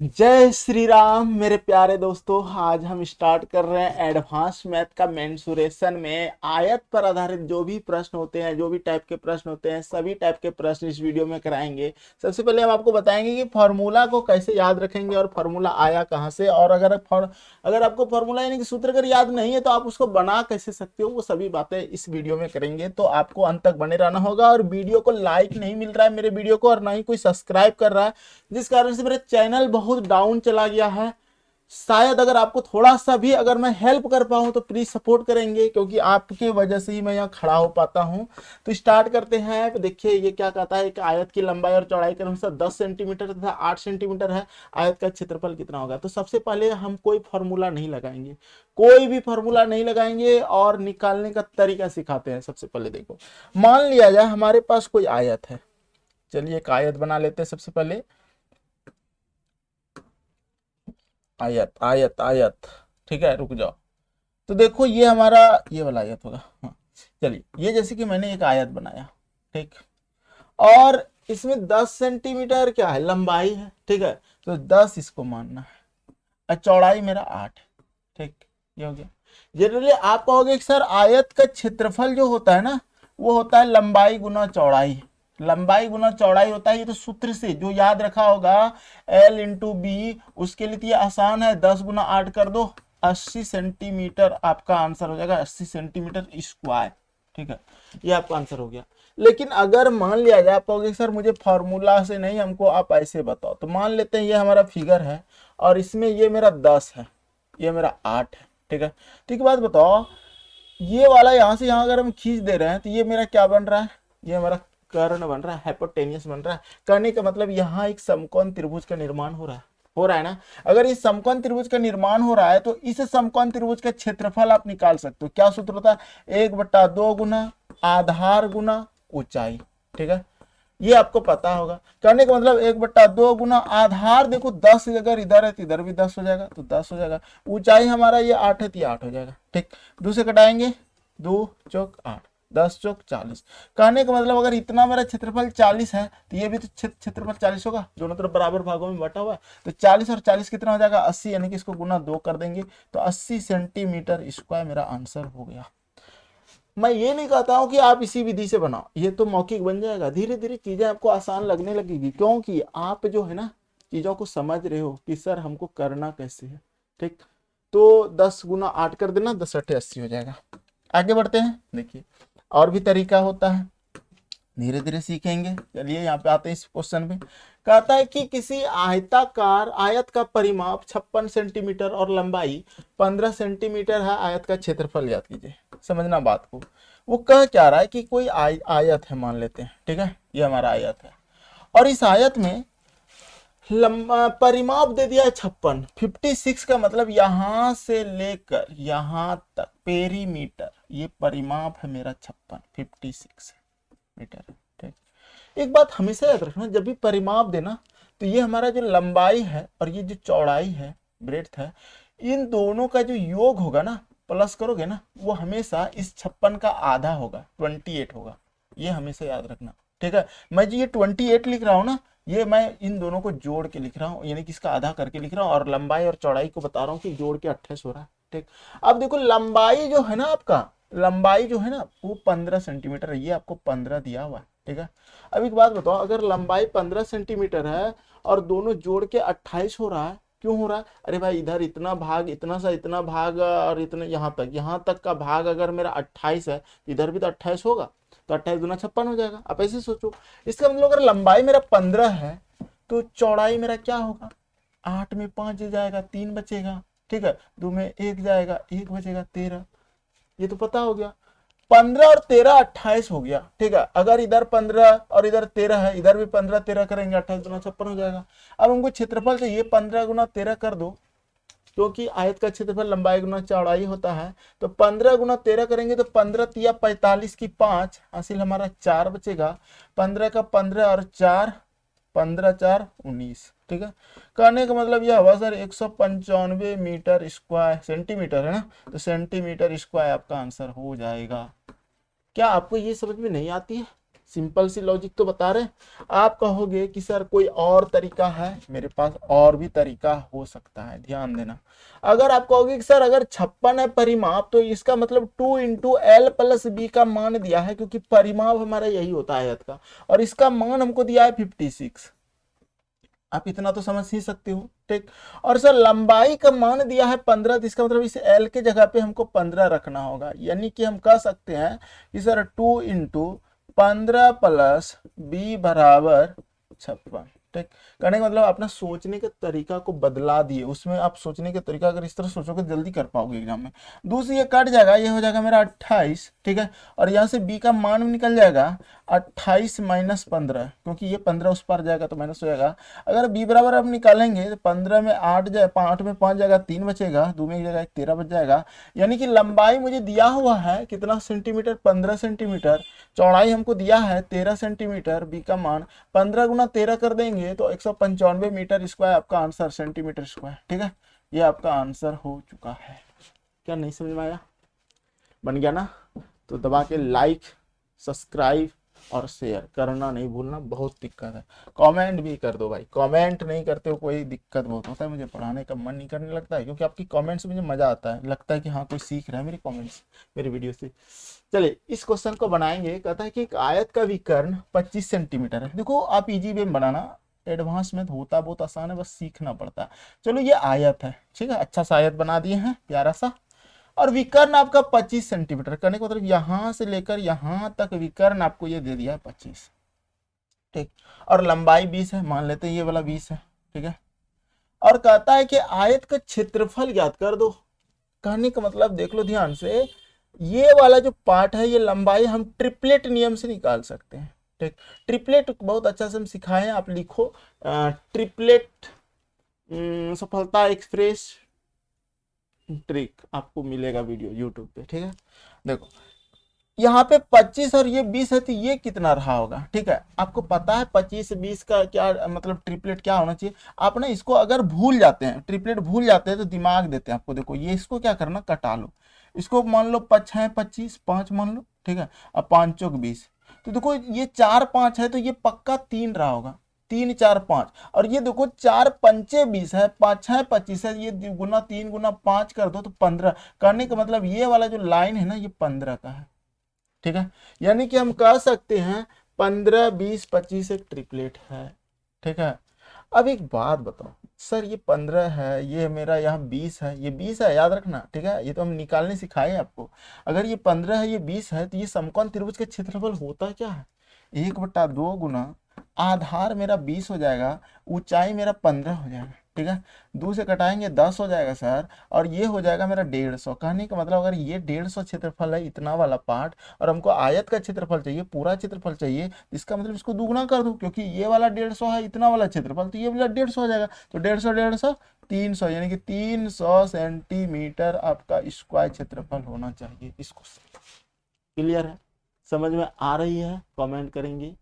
जय श्री राम मेरे प्यारे दोस्तों। आज हम स्टार्ट कर रहे हैं एडवांस मैथ का मेंसुरेशन में आयत पर आधारित जो भी प्रश्न होते हैं, जो भी टाइप के प्रश्न होते हैं, सभी टाइप के प्रश्न इस वीडियो में कराएंगे। सबसे पहले हम आपको बताएंगे कि फॉर्मूला को कैसे याद रखेंगे और फॉर्मूला आया कहाँ से, और अगर आपको फॉर्मूला यानी कि सूत्र अगर याद नहीं है तो आप उसको बना कैसे सकते हो, वो सभी बातें इस वीडियो में करेंगे। तो आपको अंत तक बने रहना होगा। और वीडियो को लाइक नहीं मिल रहा है मेरे वीडियो को, और ना ही कोई सब्सक्राइब कर रहा है, जिस कारण से मेरा चैनल बहुत डाउन चला गया है। शायद अगर आपको थोड़ा सा भी अगर मैं हेल्प कर पाऊँ तो प्लीज सपोर्ट करेंगे, क्योंकि आपके वजह से ही मैं यहाँ खड़ा हो पाता हूँ। तो स्टार्ट करते हैं। तो देखिए ये क्या कहता है, एक आयत की लंबाई और चौड़ाई के अनुसार 10 सेंटीमीटर तथा 8 सेंटीमीटर है। आयत का क्षेत्रफल कितना होगा? तो सबसे पहले हम कोई फॉर्मूला नहीं लगाएंगे, कोई भी फॉर्मूला नहीं लगाएंगे, और निकालने का तरीका सिखाते हैं। सबसे पहले देखो, मान लिया जाए हमारे पास कोई आयत है। चलिए एक आयत बना लेते हैं। सबसे पहले आयत आयत आयत, ठीक है, रुक जाओ। तो देखो ये हमारा ये वाला आयत होगा। हाँ, चलिए ये जैसे कि मैंने एक आयत बनाया, ठीक, और इसमें 10 सेंटीमीटर क्या है, लंबाई है, ठीक है। तो 10 इसको मानना है, और चौड़ाई मेरा 8, ठीक, ये हो गया। जनरली आप कहोगे कि सर आयत का क्षेत्रफल जो होता है ना, वो होता है लंबाई गुना चौड़ाई। लंबाई गुना चौड़ाई होता है, ये तो सूत्र से जो याद रखा होगा, L इंटू बी। उसके लिए तो ये आसान है, 10 गुना 8 कर दो, 80 सेंटीमीटर आपका आंसर हो जाएगा, 80 सेंटीमीटर स्क्वायर, ठीक है। ये आपका आंसर हो गया। लेकिन अगर मान लिया जाए, आप कहोगे सर मुझे फॉर्मूला से नहीं, हमको आप ऐसे बताओ, तो मान लेते हैं ये हमारा फिगर है, और इसमें ये मेरा 10 है, ये मेरा 8 है, ठीक है। ठीक बात बताओ, ये वाला यहाँ से यहाँ अगर हम खींच दे रहे हैं तो ये मेरा क्या बन रहा है, ये हमारा कर्ण बन रहा है, हाइपोटेनियस बन रहा है। कहने का मतलब यहाँ एक समकोण त्रिभुज का निर्माण हो रहा है ना। अगर इस समकोण त्रिभुज का निर्माण हो रहा है तो इस समकोण त्रिभुज का क्षेत्रफल आप निकाल सकते हो। क्या सूत्र होता है? 1/2 गुना आधार गुना ऊंचाई, ठीक है। ये आपको पता होगा। कहने का मतलब 1/2 गुना आधार, देखो 10 अगर इधर है तो इधर भी 10 हो जाएगा, तो 10 हो जाएगा। ऊंचाई हमारा ये 8 है तो ये 8 हो जाएगा, ठीक। दूसरे कटाएंगे, 2 चौक 8, 10 चौक 40। कहने का मतलब अगर इतना मेरा क्षेत्रफल 40 है तो ये भी तो क्षेत्रफल 40 होगा, दोनों तरफ बराबर भागों में बटा हुआ है। तो 40 और 40 कितना हो जाएगा? 80, यानी कि इसको गुना 2 कर देंगे तो 80 सेंटीमीटर स्क्वायर मेरा आंसर हो गया। मैं ये नहीं कहता हूं कि आप इसी विधि से बनाओ, ये तो मौखिक बन जाएगा। धीरे धीरे चीजें आपको आसान लगने लगेगी, क्योंकि आप जो है ना चीजों को समझ रहे हो कि सर हमको करना कैसे है, ठीक। तो 10 गुना 8 कर देना, 10 8 80 हो जाएगा। आगे बढ़ते हैं। देखिए और भी तरीका होता है, धीरे धीरे सीखेंगे। चलिए यहाँ पे आते हैं इस क्वेश्चन में। कहता है कि किसी आयताकार आयत का परिमाप 56 सेंटीमीटर और लंबाई 15 सेंटीमीटर है। आयत का क्षेत्रफल याद कीजिए, समझना बात को। वो कह क्या रहा है कि कोई आयत है, मान लेते हैं, ठीक है, ये हमारा आयत है, और इस आयत में लंबा परिमाप दे दिया है 56। 56 का मतलब यहां से लेकर यहां तक पेरीमीटर, ये परिमाप है मेरा 56, 56 मीटर, ठीक। एक बात हमेशा याद रखना, जब भी परिमाप देना तो ये हमारा जो लंबाई है और ये जो चौड़ाई है, ब्रेड्थ है, इन दोनों का जो योग होगा ना, प्लस करोगे ना, वो हमेशा इस 56 का आधा होगा, 28 होगा। ये हमेशा याद रखना, ठीक है। मैं जो ये 28 लिख रहा हूँ ना, ये मैं इन दोनों को जोड़ के लिख रहा हूँ, यानी कि इसका आधा करके लिख रहा हूँ, और लंबाई और चौड़ाई को बता रहा हूँ कि जोड़ के 28 हो रहा है, ठीक। अब देखो लंबाई जो है ना, आपका लंबाई जो है ना वो 15 सेंटीमीटर है, ये आपको 15 दिया हुआ है, ठीक है। अब एक बात बताओ, अगर लंबाई 15 सेंटीमीटर है और दोनों जोड़ के 28 हो रहा है, क्यों हो रहा है? अरे भाई इधर इतना भाग, इतना सा इतना भाग, और इतना यहाँ तक का भाग अगर मेरा 28 है, इधर भी तो 28 होगा, तो 28 दूना 56 हो जाएगा। आप ऐसे सोचो, इसका मतलब अगर लंबाई मेरा 15 है तो चौड़ाई मेरा क्या होगा? 8 में 5 जाएगा, 3 बचेगा, ठीक है। 2 में 1 जाएगा, 1 बचेगा, 13। ये तो पता हो गया। 15 और 13 28 हो गया, ठीक है। अगर इधर 15 और इधर 13 है, इधर भी 15 13 करेंगे, 28 गुना 56 हो जाएगा। अब हमको क्षेत्रफल चाहिए, 15 गुना 13 कर दो, क्योंकि आयत का क्षेत्रफल लंबाई गुना चौड़ाई होता है। तो 15 गुना 13 करेंगे तो 15 तिया 45 की 5, हासिल हमारा 4 बचेगा। 15 का 15 और 4, 15 4 19, ठीक है। कहने का मतलब यह हुआ सर 195 मीटर स्क्वायर, सेंटीमीटर है ना, तो सेंटीमीटर स्क्वायर आपका आंसर हो जाएगा। क्या आपको ये समझ में नहीं आती है? सिंपल सी लॉजिक तो बता रहे हैं। आप कहोगे कि सर कोई और तरीका है, मेरे पास और भी तरीका हो सकता है, ध्यान देना। अगर आप कहोगे कि सर अगर 56 है परिमाप, तो इसका मतलब 2 इंटू एल प्लस बी का मान दिया है, क्योंकि परिमाप हमारा यही होता है आयत का, और इसका मान हमको दिया है 56। आप इतना तो समझ ही सकते हो, ठीक। और सर लंबाई का मान दिया है 15, तो इसका मतलब इस एल के जगह पे हमको 15 रखना होगा, यानी कि हम कह सकते हैं कि सर 2 इंटू 15 प्लस बी बराबर 56, ठीक। करने का मतलब अपना सोचने के तरीका को बदला दिए, उसमें आप सोचने के तरीका अगर इस तरह सोचोगे जल्दी कर पाओगे एग्जाम में। दूसरी ये कट जाएगा, ये हो जाएगा मेरा 28, ठीक है। और यहाँ से बी का मान भी निकल जाएगा 28 माइनस 15, क्योंकि ये 15 उस पर जाएगा तो माइनस हो जाएगा। अगर बी बराबर आप निकालेंगे तो 15 में 8 जाए, 8 में 5 जाएगा, 3 बचेगा, 2 में एक जगह 13 बच जाएगा। यानी कि लंबाई मुझे दिया हुआ है कितना सेंटीमीटर, 15 सेंटीमीटर। चौड़ाई हमको दिया है 13 सेंटीमीटर, बी का मान 15 गुना 13 कर देंगे तो 195 मीटर स्क्वायर आपका आंसर, सेंटीमीटर स्क्वायर, ठीक है। ये आपका आंसर हो चुका है। क्या नहीं समझ में आया? बन गया ना? तो दबा के लाइक, सब्सक्राइब और शेयर करना नहीं भूलना, बहुत दिक्कत है। कमेंट भी कर दो भाई, कमेंट नहीं करते हो कोई दिक्कत बहुत होता है, मुझे पढ़ाने का मन नहीं करने लगता है, क्योंकि आपकी कमेंट से मुझे मजा आता है, लगता है कि हाँ कोई सीख रहा है मेरी कमेंट्स, मेरी वीडियो से। चलिए इस क्वेश्चन को बनाएंगे। कहता है कि एक आयत का विकर्ण 25 सेंटीमीटर है। देखो आप इजी वे में बनाना, एडवांस में होता बहुत आसान है, बस सीखना पड़ता है। चलो ये आयत है, ठीक है, अच्छा सा आयत बना दिए हैं प्यारा सा, और विकर्ण आपका 25 सेंटीमीटर। करने का मतलब यहां से लेकर यहां तक विकर्ण आपको ये दे दिया है 25, ठीक। और लंबाई 20 है, मान लेते हैं ये वाला 20 है, ठीक है। और कहता है कि आयत का क्षेत्रफल ज्ञात कर दो। कहने का मतलब देख लो ध्यान से, ये वाला जो पार्ट है ये लंबाई हम ट्रिपलेट नियम से निकाल सकते हैं, ठीक। ट्रिपलेट बहुत अच्छा से हम सिखाए हैं, आप लिखो ट्रिपलेट सफलता एक्सप्रेस ट्रिक, आपको मिलेगा वीडियो यूट्यूब पे, ठीक है। देखो यहाँ पे 25 और ये 20 है, तो ये कितना रहा होगा, ठीक है। आपको पता है 25 20 का क्या मतलब ट्रिपलेट क्या होना चाहिए। आप ना इसको अगर भूल जाते हैं, ट्रिपलेट भूल जाते हैं, तो दिमाग देते हैं आपको। देखो ये इसको क्या करना, कटा लो, इसको मान लो 5 है 25, 5 मान लो, ठीक है। अब 5 चौक 20, तो देखो ये 4 5 है, तो ये पक्का 3 रहा होगा, 3 4 5। और ये देखो 4 पंचे 20 है, 5 है 25 है, ये गुना 3 गुना 5 कर दो तो 15। करने का मतलब ये वाला जो लाइन है ना ये 15 का है, ठीक है। यानी कि हम कह सकते हैं 15 20 25 एक ट्रिपलेट है, ठीक है। अब एक बात बताओ सर, ये 15 है, ये मेरा यहाँ 20 है, ये 20 है, याद रखना, ठीक है। ये तो हम निकालने सिखाए आपको। अगर ये 15 है, ये 20 है, तो ये समकोण त्रिभुज का क्षेत्रफल होता क्या है, 1/2 गुना आधार मेरा 20 हो जाएगा, ऊंचाई मेरा 15 हो जाएगा, ठीक है। 2 से कटाएंगे 10 हो जाएगा सर, और ये हो जाएगा मेरा 150। कहने का मतलब अगर ये 150 क्षेत्रफल है, इतना वाला पार्ट, और हमको आयत का क्षेत्रफल चाहिए, पूरा क्षेत्रफल चाहिए, इसका मतलब इसको दुगुना कर दो, क्योंकि ये वाला 150 है, इतना वाला क्षेत्रफल, तो ये वाला 150 हो जाएगा। तो 150 150 300, यानी कि 300 सेंटीमीटर आपका स्क्वायर क्षेत्रफल होना चाहिए। इसको क्लियर है, समझ में आ रही है? कमेंट करेंगे।